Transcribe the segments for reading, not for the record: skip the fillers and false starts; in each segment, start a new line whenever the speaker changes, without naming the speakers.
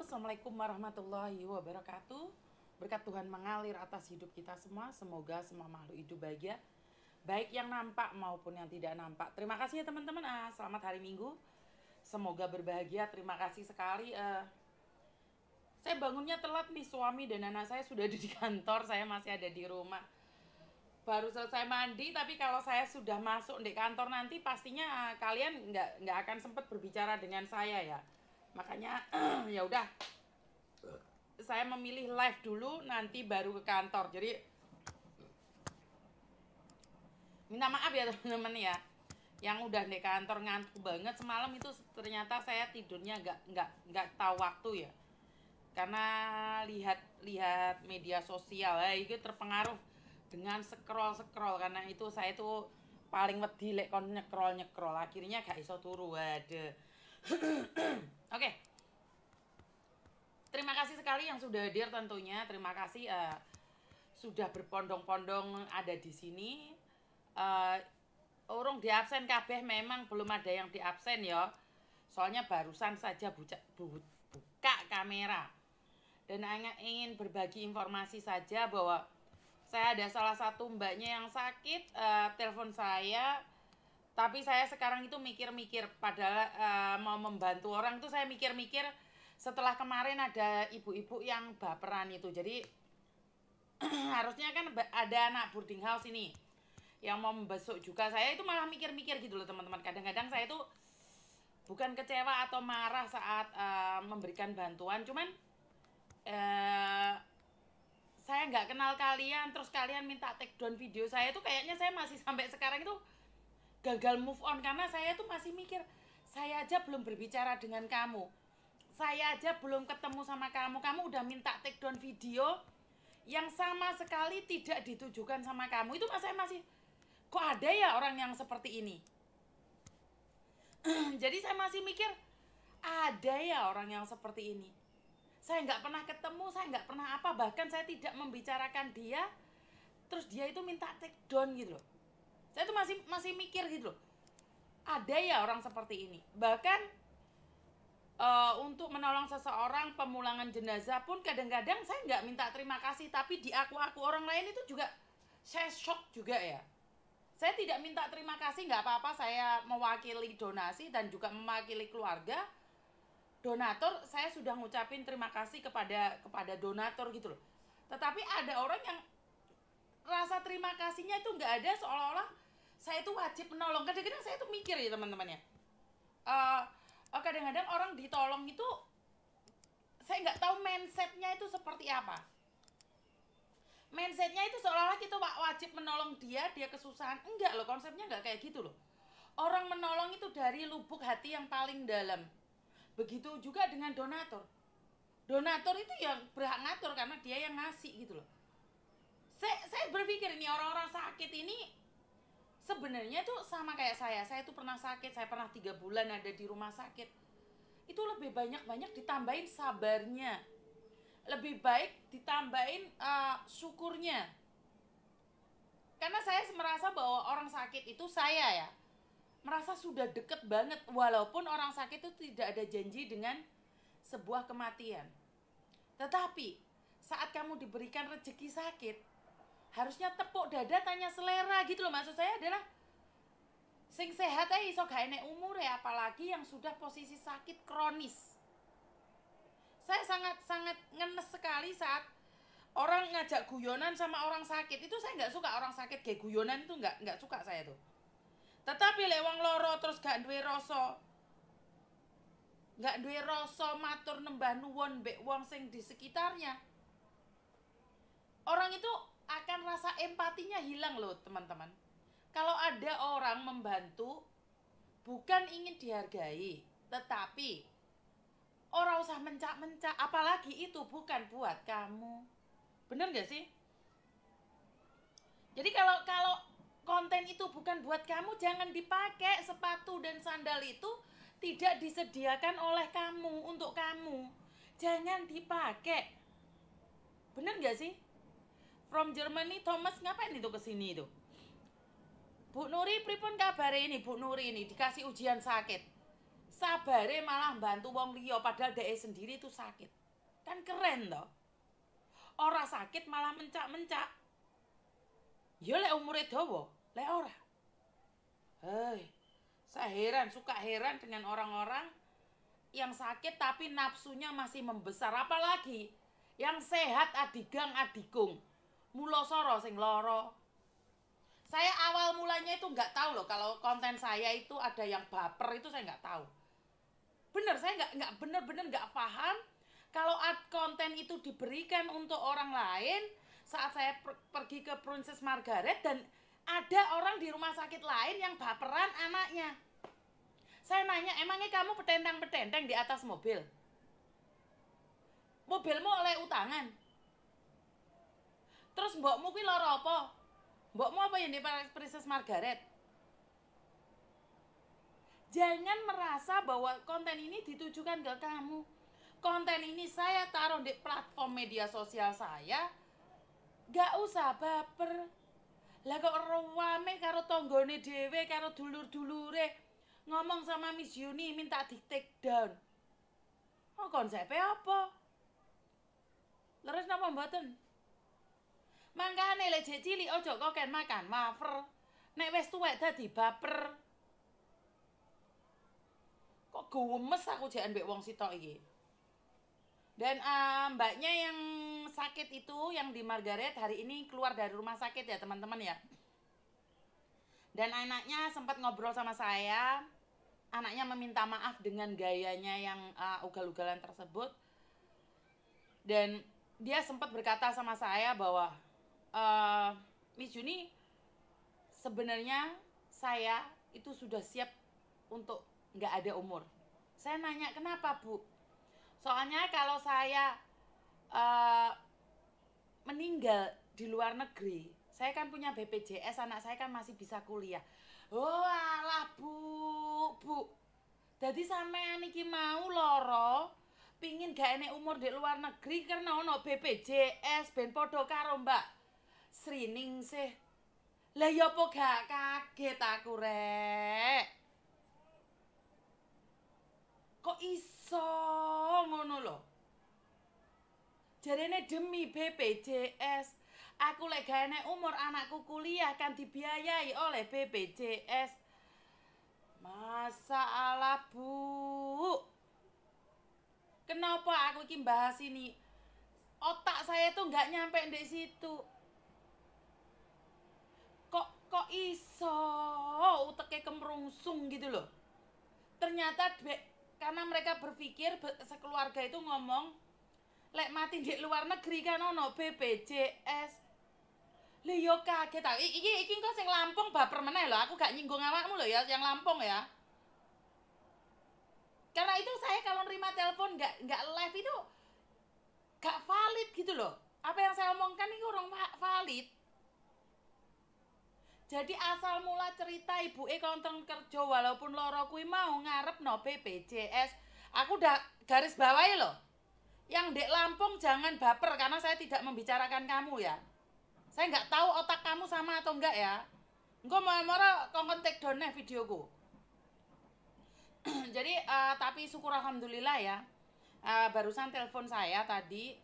Assalamualaikum warahmatullahi wabarakatuh. Berkat Tuhan mengalir atas hidup kita semua. Semoga semua makhluk hidup bahagia, baik yang nampak maupun yang tidak nampak. Terima kasih ya teman-teman. Selamat hari Minggu. Semoga berbahagia. Terima kasih sekali. Saya bangunnya telat nih. Suami dan anak saya sudah ada di kantor. Saya masih ada di rumah. Baru selesai mandi. Tapi kalau saya sudah masuk di kantor nanti, pastinya kalian nggak akan sempat berbicara dengan saya ya. Makanya ya udah, saya memilih live dulu, nanti baru ke kantor. Jadi minta maaf ya teman-teman ya, yang udah di kantor ngantuk banget semalam itu. Ternyata saya tidurnya nggak tahu waktu ya, karena lihat media sosial ya, itu terpengaruh dengan scroll. Karena itu saya tuh paling wedi lek kon nyekrol, akhirnya gak iso turu. Waduh. Oke. Terima kasih sekali yang sudah hadir tentunya. Terima kasih sudah berpondong-pondong ada di sini. Urung di absen kabeh, memang belum ada yang di absen ya. Soalnya barusan saja buka kamera. Dan ingin berbagi informasi saja bahwa saya ada salah satu mbaknya yang sakit, telepon saya. Tapi saya sekarang itu mikir-mikir, padahal mau membantu orang itu saya mikir-mikir setelah kemarin ada ibu-ibu yang baperan itu. Jadi harusnya kan ada anak boarding house ini yang mau membesuk juga. Saya itu malah mikir-mikir gitu loh teman-teman. Kadang-kadang saya itu bukan kecewa atau marah saat memberikan bantuan, cuman saya nggak kenal kalian, terus kalian minta take down video saya itu, kayaknya saya masih sampai sekarang itu gagal move on. Karena saya tuh masih mikir, saya aja belum berbicara dengan kamu, saya aja belum ketemu sama kamu, kamu udah minta take down video yang sama sekali tidak ditujukan sama kamu. Itu saya masih, kok ada ya orang yang seperti ini. Jadi saya masih mikir, ada ya orang yang seperti ini. Saya nggak pernah ketemu, saya nggak pernah apa, bahkan saya tidak membicarakan dia, terus dia itu minta take down gitu loh. Saya tuh masih mikir gitu loh, ada ya orang seperti ini. Bahkan untuk menolong seseorang pemulangan jenazah pun kadang-kadang saya nggak minta terima kasih, tapi di aku orang lain itu juga saya shock juga ya. Saya tidak minta terima kasih, nggak apa-apa, saya mewakili donasi dan juga mewakili keluarga donatur. Saya sudah ngucapin terima kasih kepada donatur gitu loh. Tetapi ada orang yang rasa terima kasihnya itu nggak ada, seolah-olah saya itu wajib menolong. Kadang-kadang saya tuh mikir ya teman-teman ya, kadang-kadang orang ditolong itu saya nggak tahu mindsetnya itu seperti apa. Mindsetnya itu seolah-olah kita wajib menolong dia kesusahan. Enggak loh, konsepnya nggak kayak gitu loh. Orang menolong itu dari lubuk hati yang paling dalam. Begitu juga dengan donatur. Donatur itu yang berhak ngatur karena dia yang ngasih gitu loh. Saya berpikir ini orang-orang sakit ini sebenarnya tuh sama kayak saya. Saya tuh pernah sakit, saya pernah 3 bulan ada di rumah sakit. Itu lebih banyak ditambahin sabarnya, lebih baik ditambahin syukurnya. Karena saya merasa bahwa orang sakit itu, saya ya merasa sudah deket banget, walaupun orang sakit itu tidak ada janji dengan sebuah kematian. Tetapi saat kamu diberikan rezeki sakit, harusnya tepuk dada tanya selera gitu loh. Maksud saya adalah sing sehat aja iso gak enek umur ya, apalagi yang sudah posisi sakit kronis. Saya sangat ngenes sekali saat orang ngajak guyonan sama orang sakit. Itu saya nggak suka, orang sakit kayak guyonan itu nggak suka saya tuh. Tetapi lewang loro terus gak duwe rasa, matur nembah nuwun mbek wong sing di sekitarnya, orang itu akan rasa empatinya hilang loh teman-teman. Kalau ada orang membantu bukan ingin dihargai, tetapi orang usah mencak-mencak, apalagi itu bukan buat kamu. Bener gak sih? Jadi kalau konten itu bukan buat kamu, jangan dipakai. Sepatu dan sandal itu tidak disediakan oleh kamu, untuk kamu. Jangan dipakai. Bener gak sih? From Germany, Thomas ngapain itu kesini itu? Bu Nuri, pripun kabar ini Bu Nuri ini dikasih ujian sakit. sabare malah bantu wong liya padahal dhek sendiri itu sakit. Kan keren toh. Ora sakit malah mencak-mencak. Ya lek umure dawa, lek ora. Hei, saya suka heran dengan orang-orang yang sakit tapi nafsunya masih membesar. Apalagi yang sehat adigang adikung. Mula soro sing loro. Saya awal mulanya itu nggak tahu loh kalau konten saya itu ada yang baper, itu saya nggak tahu. Bener, saya nggak bener-bener nggak paham kalau konten itu diberikan untuk orang lain. Saat saya pergi ke Princess Margaret dan ada orang di rumah sakit lain yang baperan anaknya. Saya nanya, emangnya kamu petentang-petenteng di atas mobil? Mobilmu oleh utangan? Terus mbokmu kuwi lara apa? Mbokmu apa yang di Princess Margaret? Jangan merasa bahwa konten ini ditujukan ke kamu. Konten ini saya taruh di platform media sosial saya. Gak usah baper. Lah kok rame karo tonggone dhewe, karo dulur-dulure ngomong sama Miss Yuni minta di take down. Oh, konsepnya apa? Leres napa mboten? Mangkane lek jek cilik aja kok ken makan wafer. Nek wis tuwek dadi baper. Kok gemes aku jek ambek wong sitok iki. Dan mbaknya yang sakit itu, yang di Margaret hari ini keluar dari rumah sakit ya teman-teman ya. Dan anaknya sempat ngobrol sama saya. Anaknya meminta maaf dengan gayanya yang ugal-ugalan tersebut. Dan dia sempat berkata sama saya bahwa Miss Yuni, sebenarnya saya itu sudah siap untuk nggak ada umur. Saya nanya, kenapa Bu? Soalnya kalau saya meninggal di luar negeri, saya kan punya BPJS, anak saya kan masih bisa kuliah. Oh alah Bu. Jadi sampean iki mau loro, pingin gak enek umur di luar negeri karena ono BPJS ben podo karo Mbak Sriningsih. Lah ya apa gak kaget aku rek. Kok iso ngono lho? Jarene demi BPJS. Aku lek gak enek umur anakku kuliah kan dibiayai oleh BPJS. Masalah Bu. Kenapa aku iki bahas ini? Otak saya tuh nggak nyampe di situ. Kok iso uteke kemrungsung gitu loh. Ternyata karena mereka berpikir sekeluarga itu ngomong lek mati di luar negeri kan ono BPJS. Lha yo kaget ta. Iki kok sing Lampung baper meneh lho. Aku gak nyinggung awakmu lho ya, yang Lampung ya. Karena itu saya kalau nerima telepon nggak live itu gak valid gitu loh. Apa yang saya omongkan ini kurang valid. Jadi asal mula cerita ibuke konteng kerja walaupun loro kuwi mau ngarepno BPJS. Aku udah garis bawahi loh. Yang dek Lampung jangan baper karena saya tidak membicarakan kamu ya. Saya nggak tahu otak kamu sama atau enggak ya. Engko marah kongkon take down videoku. Jadi tapi syukur alhamdulillah ya. Barusan telepon saya tadi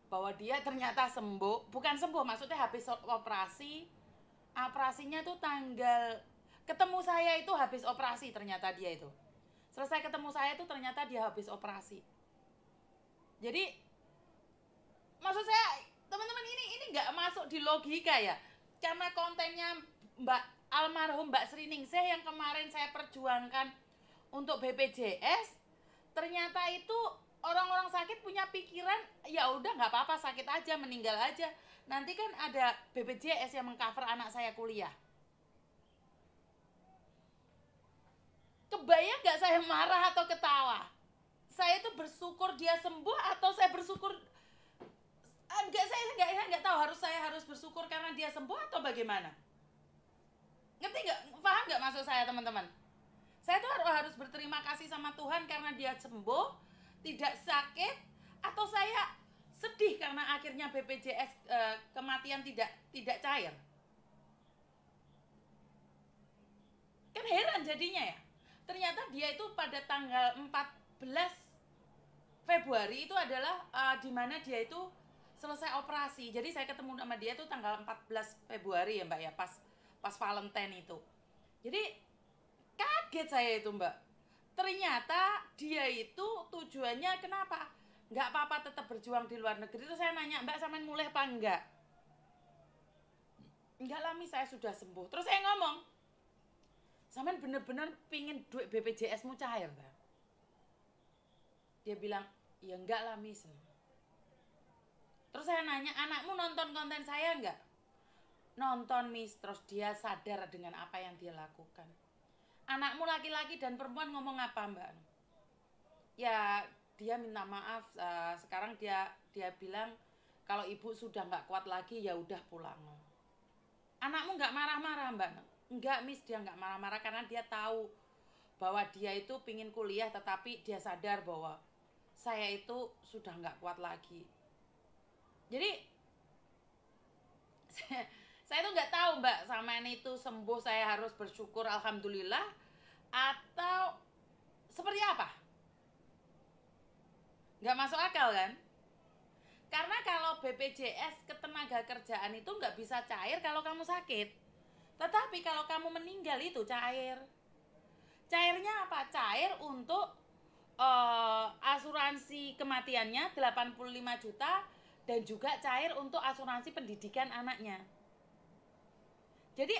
bahwa dia ternyata sembuh. Bukan sembuh, maksudnya habis operasi. Operasinya tuh ketemu saya itu habis operasi ternyata dia itu. Selesai ketemu saya tuh ternyata dia habis operasi. Jadi maksud saya teman-teman ini nggak masuk di logika ya. Karena kontennya almarhum Mbak Sriningsih yang kemarin saya perjuangkan untuk BPJS, ternyata itu orang-orang sakit punya pikiran ya udah nggak apa-apa, sakit aja, meninggal aja. Nanti kan ada BPJS yang mengcover anak saya kuliah. Kebayang nggak saya marah atau ketawa? Saya itu bersyukur dia sembuh atau saya bersyukur saya nggak tahu saya harus bersyukur karena dia sembuh atau bagaimana? Ngerti nggak? Paham nggak maksud saya teman-teman? Saya tuh harus berterima kasih sama Tuhan karena dia sembuh, tidak sakit, atau saya sedih karena akhirnya BPJS kematian tidak cair. Kan heran jadinya ya. Ternyata dia itu pada tanggal 14 Februari itu adalah di mana dia itu selesai operasi. Jadi saya ketemu sama dia itu tanggal 14 Februari ya Mbak ya, pas Valentine itu. Jadi kaget saya itu Mbak. Ternyata dia itu tujuannya kenapa? Nggak apa-apa tetap berjuang di luar negeri. Itu saya nanya, Mbak sampean mulai apa enggak? Enggak lah, saya sudah sembuh. Terus saya ngomong, sampean bener-bener pingin duit BPJS-mu cair, Mbak? Dia bilang, ya enggak lah, Miss. Terus saya nanya, anakmu nonton konten saya enggak? Nonton, Miss. Terus dia sadar dengan apa yang dia lakukan. Anakmu laki-laki dan perempuan ngomong apa, Mbak? Ya, dia minta maaf. Sekarang dia bilang, kalau ibu sudah nggak kuat lagi, ya udah pulang. Anakmu nggak marah-marah, Mbak? Enggak, Miss. Dia nggak marah-marah karena dia tahu bahwa dia itu pingin kuliah, tetapi dia sadar bahwa saya itu sudah nggak kuat lagi. Jadi saya tuh nggak tahu Mbak, sama ini itu sembuh saya harus bersyukur alhamdulillah atau seperti apa? Nggak masuk akal kan? Karena kalau BPJS ketenagakerjaan itu nggak bisa cair kalau kamu sakit. Tetapi kalau kamu meninggal itu cair. Cairnya apa? Cair untuk asuransi kematiannya 85 juta dan juga cair untuk asuransi pendidikan anaknya. Jadi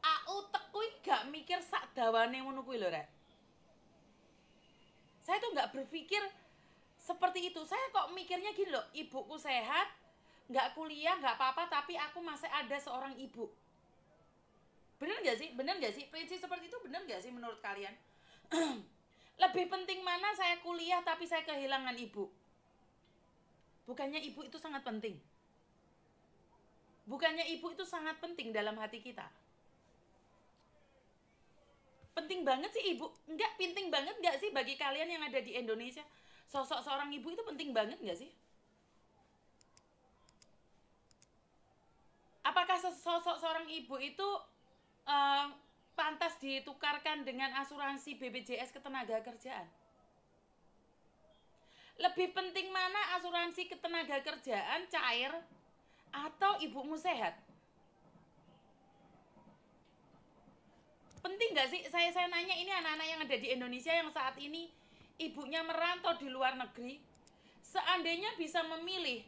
AU tekui gak mikir sak dawane ngono kuwi lho, Rek. Saya tuh gak berpikir seperti itu. Saya kok mikirnya gini loh, ibuku sehat, gak kuliah, gak apa-apa, tapi aku masih ada seorang ibu. Bener gak sih? Bener gak sih? Prinsip seperti itu bener gak sih menurut kalian? Lebih penting mana saya kuliah tapi saya kehilangan ibu? Bukannya ibu itu sangat penting? Bukannya ibu itu sangat penting dalam hati kita? Penting banget sih ibu. Enggak, penting banget enggak sih bagi kalian yang ada di Indonesia? Sosok seorang ibu itu penting banget enggak sih? Apakah sosok seorang ibu itu pantas ditukarkan dengan asuransi BPJS ketenagakerjaan? Lebih penting mana asuransi ketenagakerjaan cair atau ibumu sehat? Penting gak sih? Saya nanya, ini anak-anak yang ada di Indonesia yang saat ini ibunya merantau di luar negeri, seandainya bisa memilih